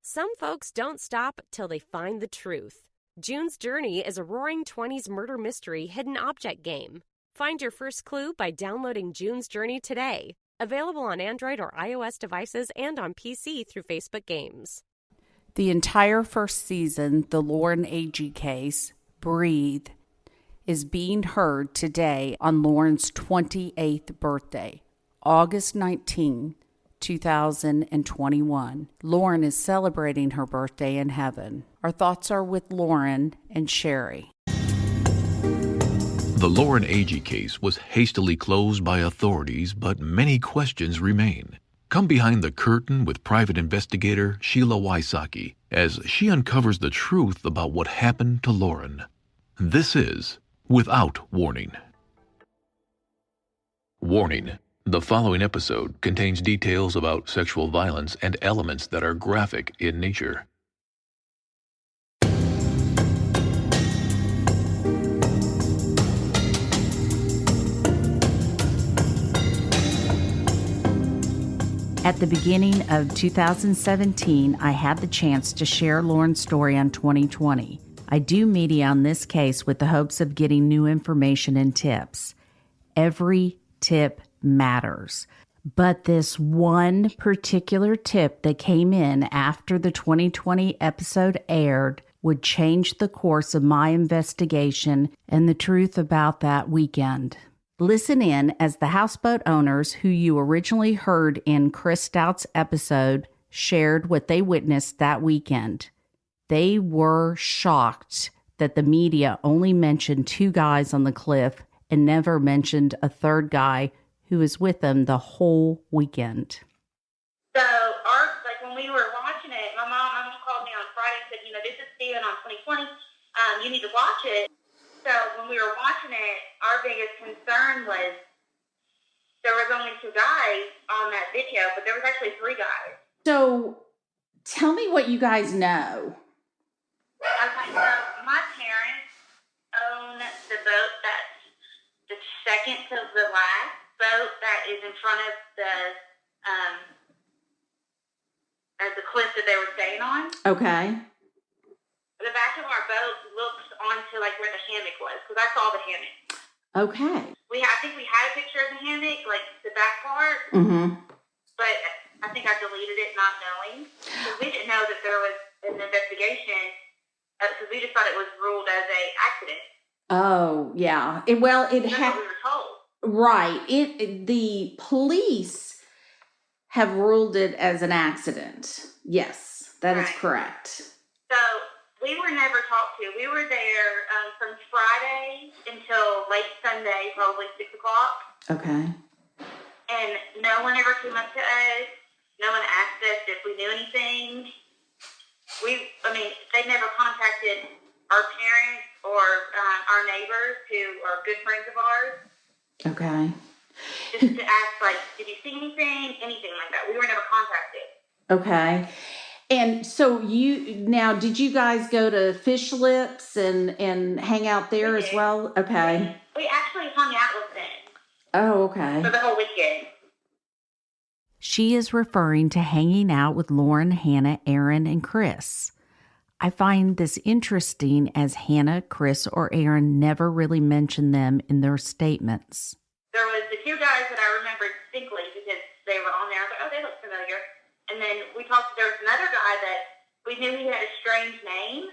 Some folks don't stop till they find the truth. June's Journey is a roaring 20s murder mystery hidden object game. Find your first clue by downloading June's Journey today. Available on Android or iOS devices and on PC through Facebook Games. The entire first season, the Lauren Agee case, Breathe, is being heard today on Lauren's 28th birthday, August 19, 2021. Lauren is celebrating her birthday in heaven. Our thoughts are with Lauren and Sherry. The Lauren Agee case was hastily closed by authorities, but many questions remain. Come behind the curtain with private investigator Sheila Wysocki as she uncovers the truth about what happened to Lauren. This is Without Warning. Warning. The following episode contains details about sexual violence and elements that are graphic in nature. At the beginning of 2017, I had the chance to share Lauren's story on 2020. I do media on this case with the hopes of getting new information and tips. Every tip matters. But this one particular tip that came in after the 2020 episode aired would change the course of my investigation and the truth about that weekend. Listen in as the houseboat owners who you originally heard in Chris Stout's episode shared what they witnessed that weekend. They were shocked that the media only mentioned two guys on the cliff and never mentioned a third guy who was with them the whole weekend. So, when we were watching it, my mom called me on Friday and said, this is Steven on 2020. You need to watch it. So when we were watching it, our biggest concern was there was only two guys on that video, but there was actually three guys. So tell me what you guys know. Okay, so my parents own the boat that's the second to the last boat that is in front of the cliff that they were staying on. Okay. The back of our boat looks onto where the hammock was, because I saw the hammock. Okay. I think we had a picture of the hammock, the back part. Mm-hmm. But I think I deleted it not knowing. Because we didn't know that there was an investigation, because we just thought it was ruled as a accident. Oh, yeah. That's what we were told. Right. The police have ruled it as an accident. Yes, that is correct. So we were never talked to. We were there from Friday until late Sunday, probably 6 o'clock. Okay. And no one ever came up to us. No one asked us if we knew anything. They never contacted our parents or our neighbors who are good friends of ours. Okay. Just to ask, did you see anything? Anything like that. We were never contacted. Okay. And so did you guys go to Fish Lips and hang out there as well? Okay. We actually hung out with them. Oh, okay. For the whole weekend. She is referring to hanging out with Lauren, Hannah, Aaron, and Chris. I find this interesting as Hannah, Chris, or Aaron never really mentioned them in their statements. There was the two guys that I remembered distinctly because they were on there. I was like, oh, they look familiar. And then there was another guy that we knew he had a strange name.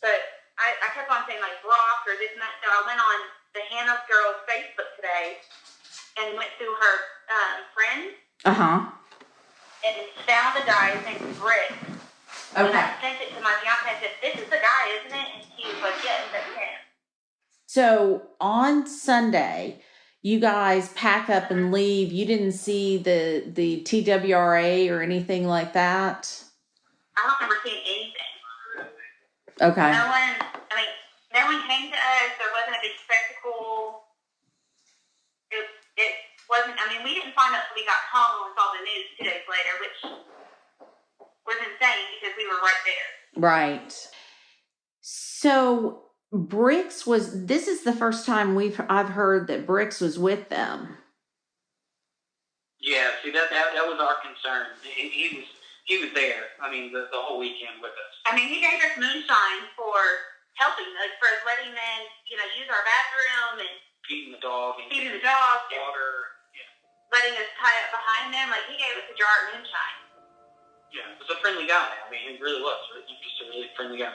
But I kept on saying Brock or this and that. So I went on the Hannah girl's Facebook today and went through her friends. Uh-huh. And found a guy named Brick. Okay. And I sent it to my fiance and said, this is the guy, isn't it? And he was like, yes, that's him. So on Sunday, you guys pack up and leave. You didn't see the TWRA or anything like that? I don't remember seeing anything. Okay. No one came to us. There wasn't a big spectacle. It wasn't, we didn't find out until we got home and saw the news 2 days later, which was insane because we were right there. Right. So this is the first time I've heard that Bricks was with them. Yeah, see that was our concern. He he was there. I mean, the whole weekend with us. I mean, he gave us moonshine for helping, like for letting them, use our bathroom and feeding the dog. And water. Yeah. Letting us tie up behind them. Like, he gave us a jar of moonshine. Yeah, he was a friendly guy. I mean, he really was. Just a really friendly guy.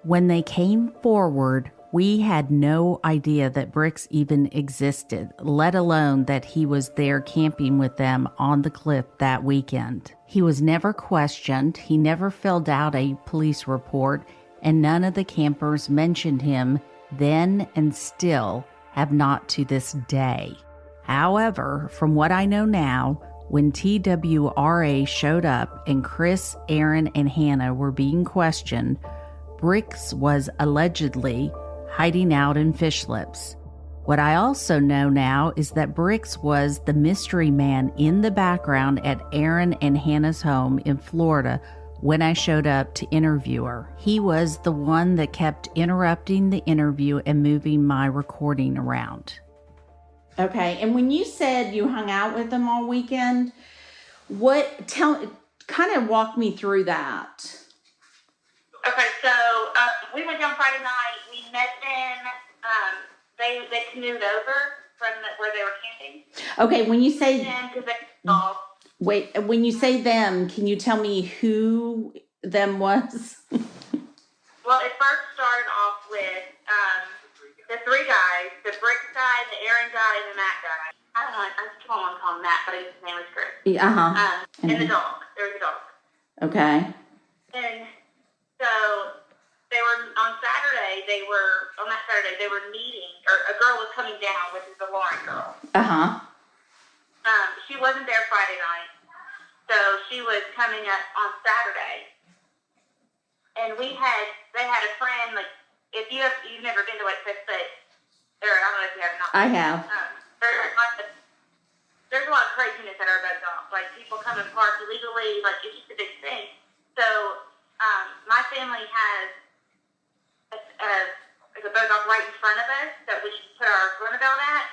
When they came forward, we had no idea that Bricks even existed, let alone that he was there camping with them on the cliff that weekend. He was never questioned, he never filled out a police report, and none of the campers mentioned him then and still have not to this day. However, from what I know now, when TWRA showed up and Chris, Aaron, and Hannah were being questioned, Bricks was allegedly hiding out in Fish Lips. What I also know now is that Bricks was the mystery man in the background at Aaron and Hannah's home in Florida when I showed up to interview her. He was the one that kept interrupting the interview and moving my recording around. Okay, and when you said you hung out with them all weekend, kind of walk me through that. Okay, so we went down Friday night. We met them. They canoed over from where they were camping. Okay, when you say when you say them, can you tell me who them was? Well, it first started off with the three guys: the Bricks guy, the Aaron guy, and the Matt guy. I don't know. I just want to call him Matt, but his name was Chris. And the dog. There was a dog. Okay. And so they were on Saturday. On that Saturday they were meeting, or a girl was coming down, which is the Lauren girl. She wasn't there Friday night, so she was coming up on Saturday. And they had a friend. Like, if you've never been to Lake Fishfoot, or I don't know if you have not. I have. There's a lot of craziness at our boat dock. Like, people come and park illegally. Like, it's just a big thing. So my family has a boat dock right in front of us that we put our runabout at.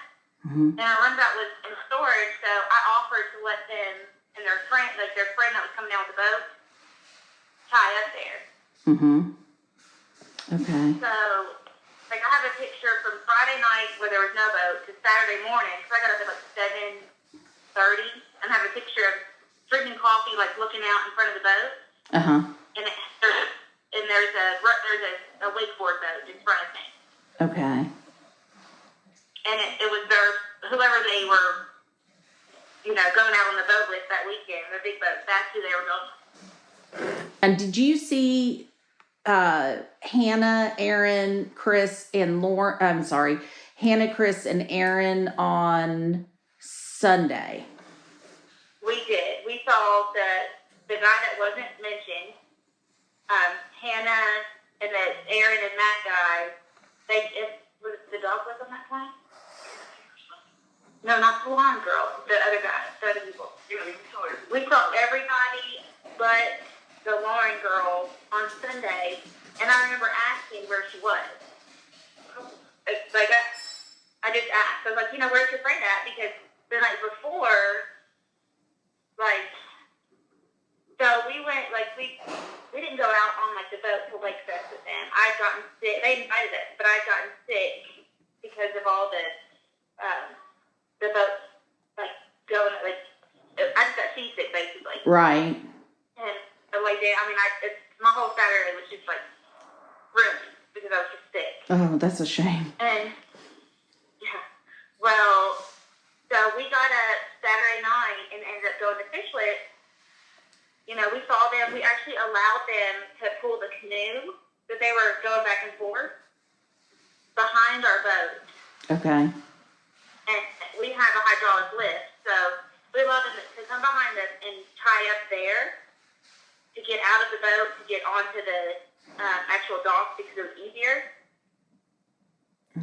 Mm-hmm. And our runabout was in storage, so I offered to let them and their friend that was coming down with the boat, tie up there. Mm-hmm. Okay. So, like, I have a picture from Friday night where there was no boat to Saturday morning, because I got up at like 7:30, and I have a picture of drinking coffee, like looking out in front of the boat. And there's a wakeboard boat in front of me. Okay. And it was whoever they were, going out on the boat with that weekend, the big boat. That's who they were going. And did you see Hannah, Aaron, Chris, and Lauren? I'm sorry, Hannah, Chris, and Aaron on Sunday? We did. We saw the guy that wasn't mentioned, Hannah, and the Aaron and Matt guy. Was the dog with them that time? No, not the blonde girl. The other guy. The other people. We saw everybody but the Lauren girl on Sunday, and I remember asking where she was. Like, I just asked. I was like, where's your friend at? Because the night before, so we went, we didn't go out on, the boat to Lake Fest with them. I'd gotten sick. They invited us, but I'd gotten sick because of all the boats, going, I just got seasick, basically. Right. And I laid down. My whole Saturday was just, ruined because I was just sick. Oh, that's a shame. And, yeah. Well, so we got up Saturday night and ended up going to Fish Lips. We saw them. We actually allowed them to pull the canoe that they were going back and forth behind our boat. Okay. And we have a hydraulic lift, so we allowed them to come behind us and tie up there to get out of the boat, to get onto the actual dock because it was easier.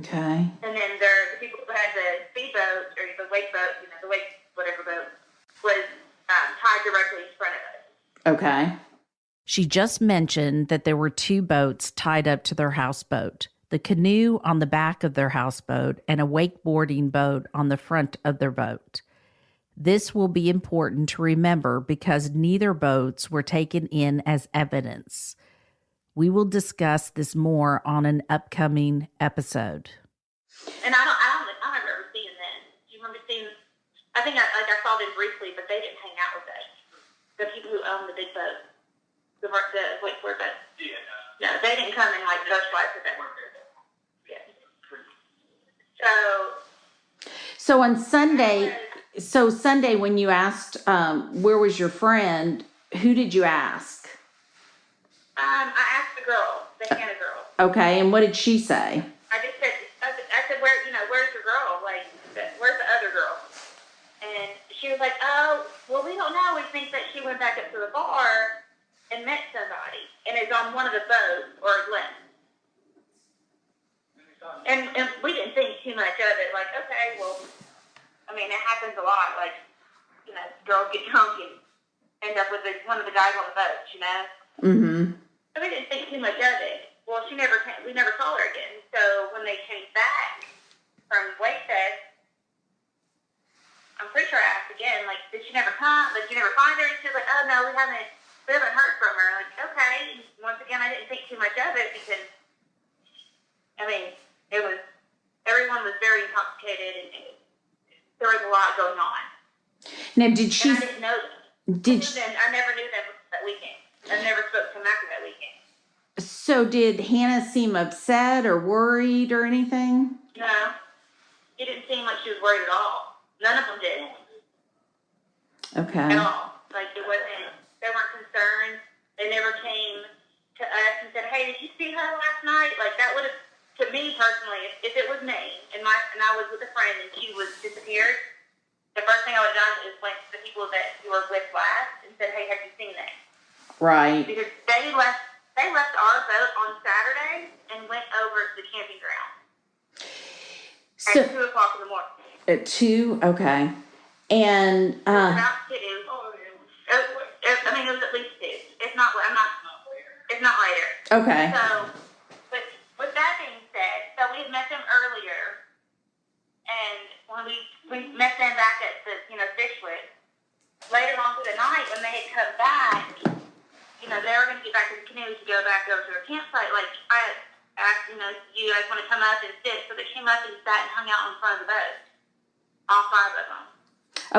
Okay. And then the people who had the speedboat, or the wake boat, the wake whatever boat, was tied directly in front of us. Okay. She just mentioned that there were two boats tied up to their houseboat. The canoe on the back of their houseboat and a wakeboarding boat on the front of their boat. This will be important to remember because neither boats were taken in as evidence. We will discuss this more on an upcoming episode. And I don't remember ever seeing them. Do you remember seeing? I think I saw them briefly, but they didn't hang out with us. The people who own the big boat, the wakeboard boat. Yeah. No, they didn't come and socialize with us. Yeah. So on Sunday. So Sunday, when you asked where was your friend, who did you ask? I asked the girl, the Hannah girl. Okay, and what did she say? I said, where's your girl? Like, where's the other girl? And she was like, oh, well, we don't know. We think that she went back up to the bar and met somebody and is on one of the boats or left. And we didn't think too much of it. Like, okay, well, I mean, it happens a lot. Like, girls get drunk and end up with one of the guys on the boat, Mm-hmm. So we didn't think too much of it. Well, we never saw her again. So when they came back from Wake Fest, I'm pretty sure I asked again, like, did she never come? Did you never find her? And she was like, oh, no, we haven't heard from her. Like, okay. Once again, I didn't think too much of it because, I mean, everyone was very intoxicated and there was a lot going on. Now, did she? And I didn't know them. I never knew them that weekend. I never spoke to them after that weekend. So did Hannah seem upset or worried or anything? No. It didn't seem like she was worried at all. None of them did. Okay. At all. Like, they weren't concerned. They never came to us and said, hey, did you see her last night? Like, that would have, to me personally, if it was me and I was with a friend and she was disappeared, the first thing I would have done is went to the people that you were with last and said, hey, have you seen that? Right. Because they left our boat on Saturday and went over to the camping ground at 2 o'clock in the morning. At 2? Okay. And about 2. I mean, it was at least 2. It's not later. Okay. So, but with that being said, so we had met them earlier, and when we met them back at the Fishwood, later on through the night when they had come back, they were going to get back to the canoe to go back over to their campsite. Like, I asked, do you guys want to come up and sit? So they came up and sat and hung out in front of the boat. All 5 of them.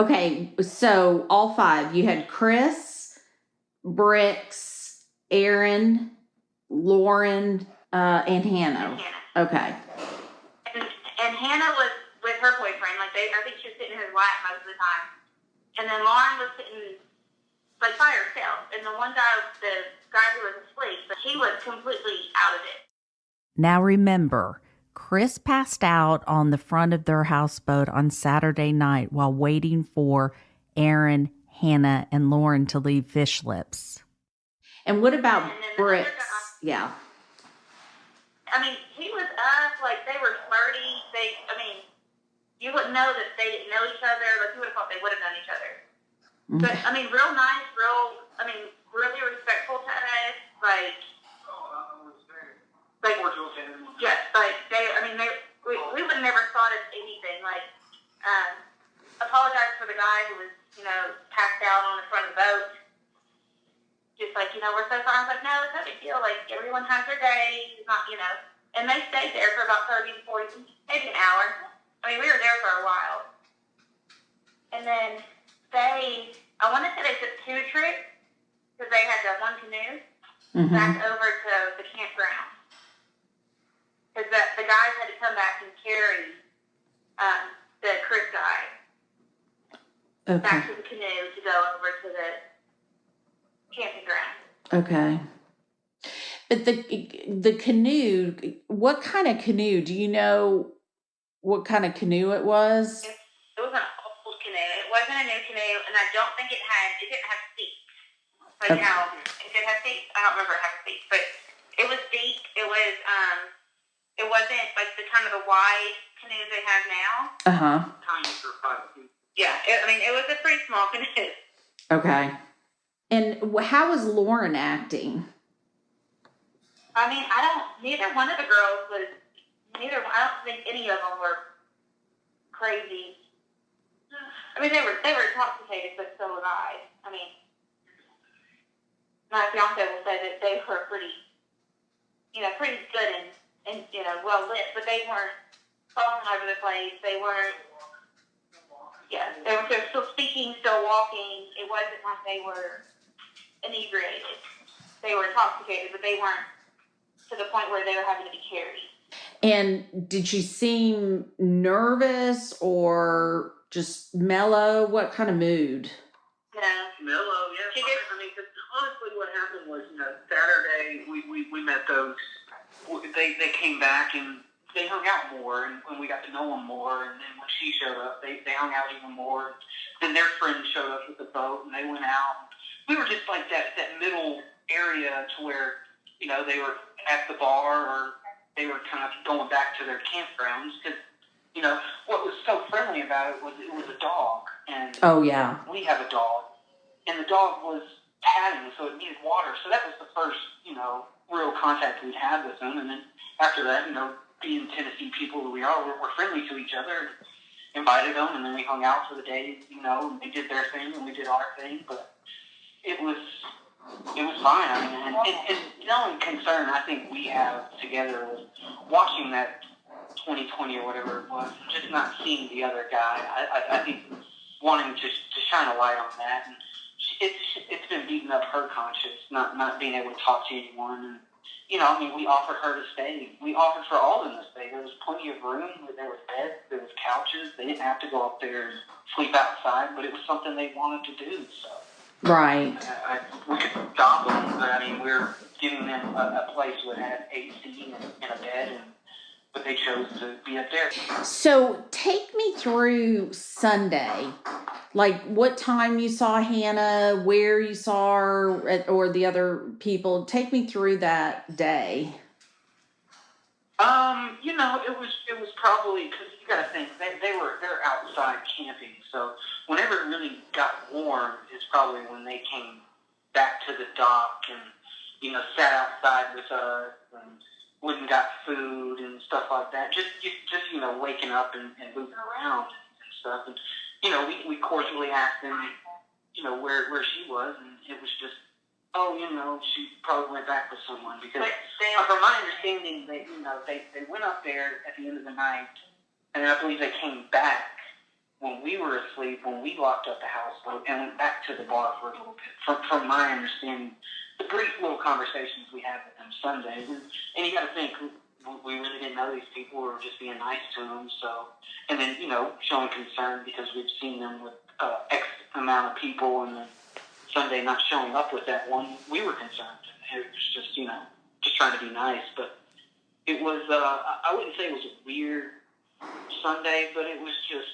Okay, so all 5. You had Chris, Brix, Aaron, Lauren, and Hannah. Okay. And Hannah was with her boyfriend. Like, I think she was sitting in his lap most of the time. And then Lauren was sitting by herself. And the one guy, the guy who was asleep, but he was completely out of it. Now remember, Chris passed out on the front of their houseboat on Saturday night while waiting for Aaron, Hannah, and Lauren to leave Fish Lips. And what about Brix? Yeah. I mean, he was up, like, they were flirty. You wouldn't know that they didn't know each other, but you would have thought they would have known each other. Okay. But, I mean, real nice, really respectful to us, like, yes, like, we would have never thought of anything, like, apologize for the guy who was, passed out on the front of the boat. Just like, we're so sorry. I was like, no, it's no big deal. Like, everyone has their day. It's not, And they stayed there for about 30 to 40, maybe an hour. I mean, we were there for a while. And then I want to say they took 2 trips because they had that one canoe back over to the campground. Because the guys had to come back and carry the Chris guy back to the canoe to go over to the camping ground. Okay. But the canoe, what kind of canoe? Do you know what kind of canoe it was? It was an old canoe. It wasn't a new canoe, and I don't think it didn't have seats. Like how it did have seats. I don't remember it having seats, but it was deep. It wasn't like the kind of the wide canoes they have now. Tiny for 5 feet. Yeah, it was a pretty small canoe. Okay. And how was Lauren acting? I mean, neither one of the girls was, I don't think any of them were crazy. I mean, they were intoxicated, but so was I. I mean, my fiance will say that they were pretty good and well lit, but they weren't falling over the place. They weren't. Yeah, they were still speaking, still walking. It wasn't like they were inebriated. They were intoxicated, but they weren't to the point where they were having to be carried. And did she seem nervous or just mellow? What kind of mood? Mellow, yeah. I mean, cause honestly, what happened was, Saturday we met those. They came back and they hung out more, and we got to know them more. And then when she showed up, they hung out even more. Then their friend showed up with the boat, and they went out. We were just like that middle area to where they were at the bar or they were kind of going back to their campgrounds because. What was so friendly about it was a dog. And oh, yeah. We have a dog. And the dog was padding, so it needed water. So that was the first, real contact we'd had with them. And then after that, being Tennessee people that we are, we're friendly to each other. Invited them, and then we hung out for the day, and they did their thing, and we did our thing. But it was fine. I mean, and the only concern I think we have together was watching that 2020 or whatever it was, just not seeing the other guy. I think wanting to shine a light on that, and it's been beating up her conscience, not being able to talk to anyone. And we offered her to stay. We offered for all of them to stay. There was plenty of room. There was beds. There was couches. They didn't have to go up there and sleep outside, but it was something they wanted to do. So right. We could stop them, but I mean, we're giving them a place that had AC and a bed, but they chose to be up there. So take me through Sunday. Like what time you saw Hannah, where you saw her, or the other people. Take me through that day. It was probably, because you got to think they're outside camping. So whenever it really got warm is probably when they came back to the dock and sat outside with us and went and got food and stuff like that. Just waking up and moving around and stuff. And we cordially asked them, where she was, and it was just, she probably went back with someone because, from my understanding, they went up there at the end of the night, and I believe they came back when we were asleep, when we locked up the houseboat, and went back to the bar for a little bit. From my understanding, the brief little conversations we had with them Sunday, and you got to think, we really didn't know these people. We were just being nice to them. So, and then showing concern because we've seen them with X amount of people, and then Sunday not showing up with that one, we were concerned. It was just just trying to be nice. But it was I wouldn't say it was a weird Sunday, but it was just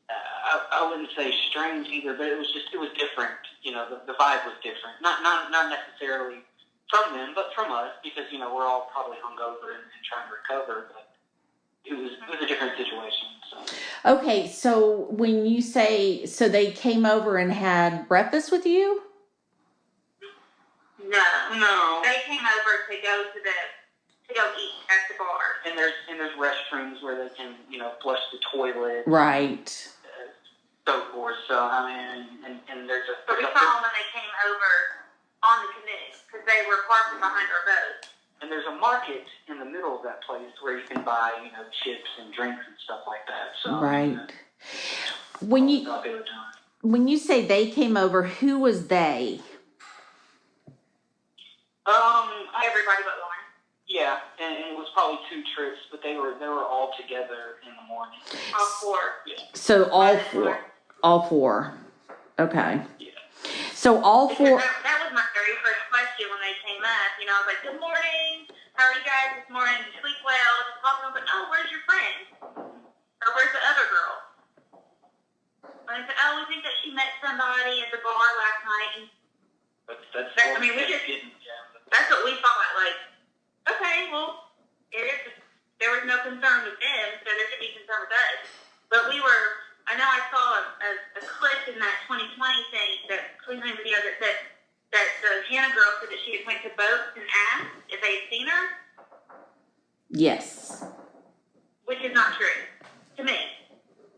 I wouldn't say strange either, but it was different. The vibe was different. Not necessarily from them, but from us, because, we're all probably hungover and trying to recover, but it was a different situation. So. Okay, so when you say, so they came over and had breakfast with you? No. They came over to go eat at the bar. And there's restrooms where they can, flush the toilet. Right. So forth. So, I mean, and there's a... But we saw them when they came over on the canoe, because they were parked behind our boat. And there's a market in the middle of that place where you can buy, chips and drinks and stuff like that. So, right. When you say they came over, who was they? Everybody but Lauren. Yeah, and it was probably 2 trips, but they were all together in the morning. All 4. Yeah. So all four. Okay. Yeah. So all 4. That was my very first question when they came up. I was like, "Good morning. How are you guys this morning? Did you sleep well?" Just talking. I was like, "Oh, where's your friend? Or where's the other girl?" And I said, "Oh, we think that she met somebody at the bar last night." And that's what we thought. Like, okay, well, there was no concern with them, so there should be concern with us. But I know I saw a clip in that 2020 thing, that cleaning video that the Hannah girl said that she had went to boats and asked if they had seen her. Yes. Which is not true to me.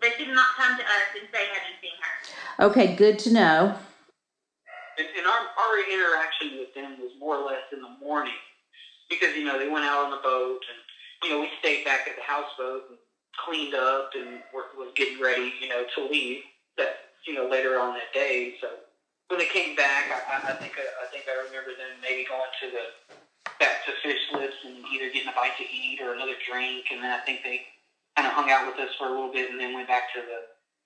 They did not come to us and say, have you seen her? Okay, good to know. And our interaction with them was more or less in the morning because, they went out on the boat and, we stayed back at the houseboat and cleaned up and was getting ready, to leave that, later on that day. So when they came back, I think I remember them maybe going back to Fish Lips and either getting a bite to eat or another drink. And then I think they kind of hung out with us for a little bit and then went back to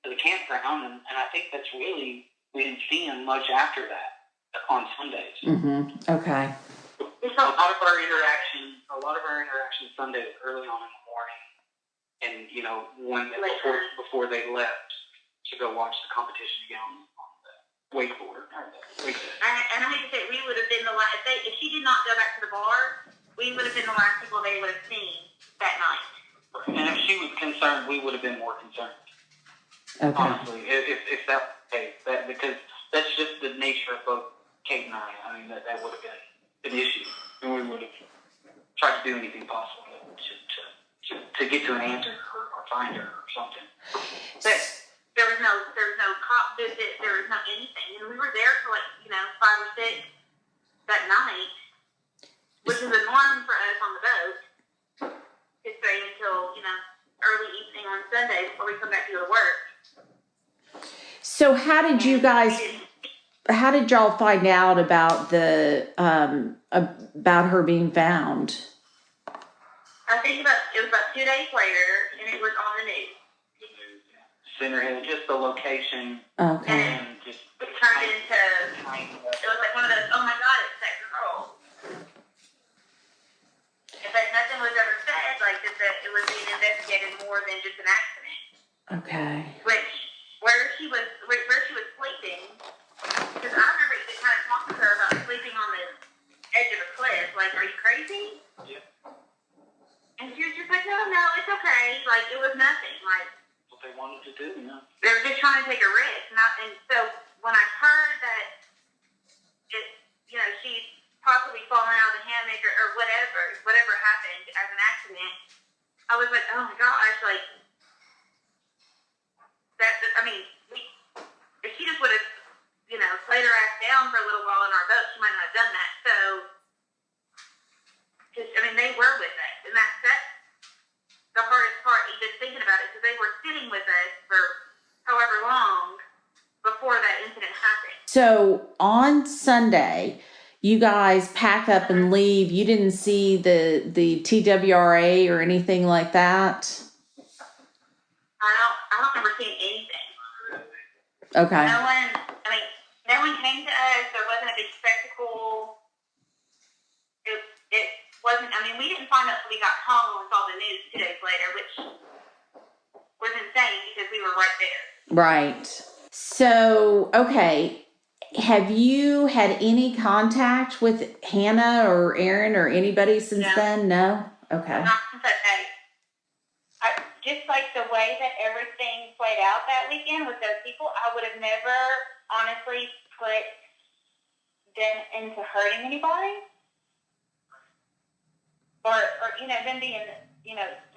the campground. And I think that's really, we didn't see them much after that on Sundays. Mm-hmm. Okay. A lot of our interaction Sunday was early on in the morning, and before they left to go watch the competition again on the wakeboard. And I hate to say, we would have been the last. If she did not go back to the bar, we would have been the last people they would have seen that night. And if she was concerned, we would have been more concerned. Okay. Honestly, if that was the case, because that's just the nature of both Kate and I. I mean, that would have been an issue, and we would have tried to do anything possible to get to an answer or find her or something. But there was no cop visit. There was no anything, and we were there for 5 or 6 that night, which is a norm for us on the boat to stay until early evening on Sunday before we come back to go to work. So how did y'all find out about about her being found? I think it was about 2 days later, and it was on the news. Center Hill, just the location. Okay. And just it turned into, it was like one of those, oh my God, it's that girl. But nothing was ever said, that it was being investigated more than just an accident. Okay. Where she was sleeping, because I remember you kind of talking to her about sleeping on the edge of a cliff. Are you crazy? Yeah. And she was just like, no, it's okay. It was nothing. What they wanted to do, They were just trying to take a risk. And so when I heard that she'd possibly fallen out of the hammock or whatever happened as an accident, I was like, oh my gosh, if she just would have, played her ass down for a little while in our boat, she might not have done that. So, they were with us, and that's the hardest part, even thinking about it, because they were sitting with us for however long before that incident happened. So on Sunday, you guys pack up and leave. You didn't see the TWRA or anything like that? I don't remember seeing anything. Okay. No one came to us. There wasn't a big spectacle. It wasn't, we didn't find out until we got home and saw the news 2 days later, which was insane because we were right there. Right. So, okay. Have you had any contact with Hannah or Aaron or anybody since then? No? Okay. Not since that day. Just the way that everything played out that weekend with those people, I would have never honestly put them into hurting anybody. Or them being,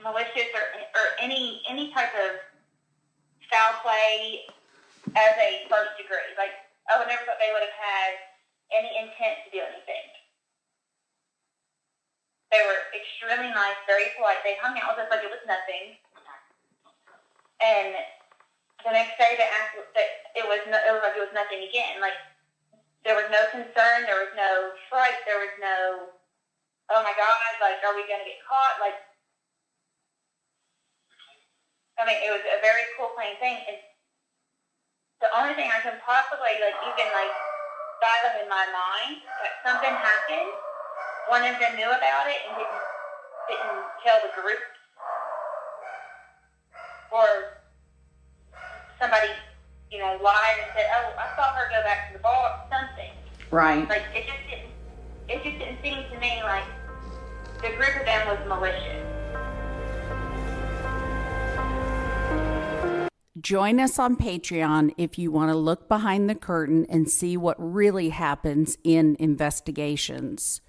malicious or any type of foul play as a first degree. I would never thought they would have had any intent to do anything. They were extremely nice, very polite. They hung out with us like it was nothing. And the next day they asked that it was like it was nothing again. There was no concern, there was no fright, there was no, oh my God, are we going to get caught? It was a very cool, plain thing. And the only thing I can possibly, even fathom in my mind that something happened, one of them knew about it and didn't tell the group. Or somebody, lied and said, oh, I saw her go back to the bar, something. Right. It just didn't seem to me like the group of them was malicious. Join us on Patreon if you want to look behind the curtain and see what really happens in investigations.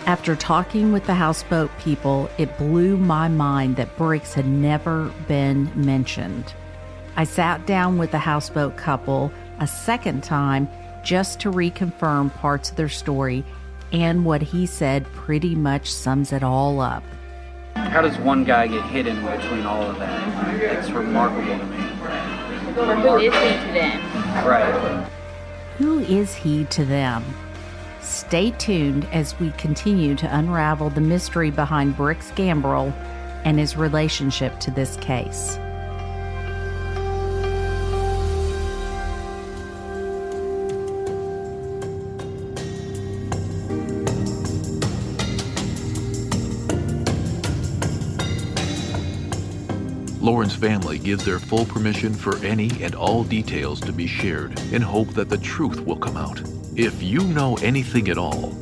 After talking with the houseboat people, it blew my mind that Briggs had never been mentioned. I sat down with the houseboat couple a second time just to reconfirm parts of their story, and what he said pretty much sums it all up. How does one guy get hidden between all of that? It's remarkable to me. Or who is he to them? Right. Who is he to them? Stay tuned as we continue to unravel the mystery behind Briggs Gambrell and his relationship to this case. Lauren's family gives their full permission for any and all details to be shared in hope that the truth will come out. If you know anything at all,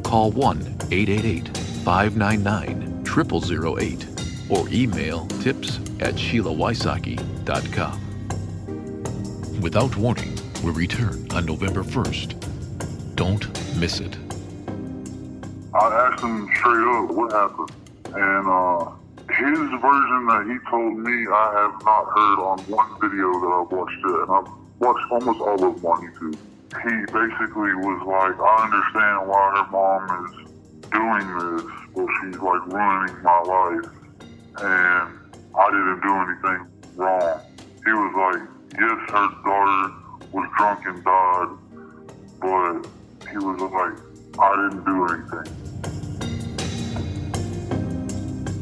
call 1-888-599-0008 or email tips@SheilaWysocki.com. Without Warning will return on November 1st. Don't miss it. I asked him straight up what happened, and his version that he told me I have not heard on one video that I've watched it, and I've watched almost all of them on YouTube. He basically was like, I understand why her mom is doing this, but she's like ruining my life, and I didn't do anything wrong. He was like, yes, her daughter was drunk and died, but he was like, I didn't do anything.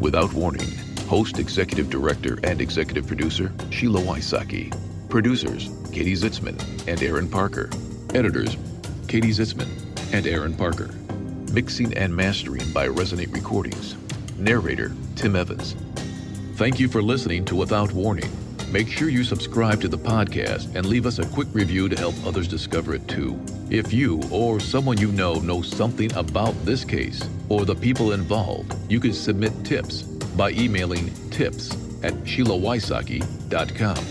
Without Warning, host, executive director, and executive producer, Sheila Wysocki. Producers, Katie Zitzman and Aaron Parker. Editors, Katie Zitzman and Aaron Parker. Mixing and mastering by Resonate Recordings. Narrator, Tim Evans. Thank you for listening to Without Warning. Make sure you subscribe to the podcast and leave us a quick review to help others discover it too. If you or someone you know knows something about this case or the people involved, you can submit tips by emailing tips@SheilaWysocki.com.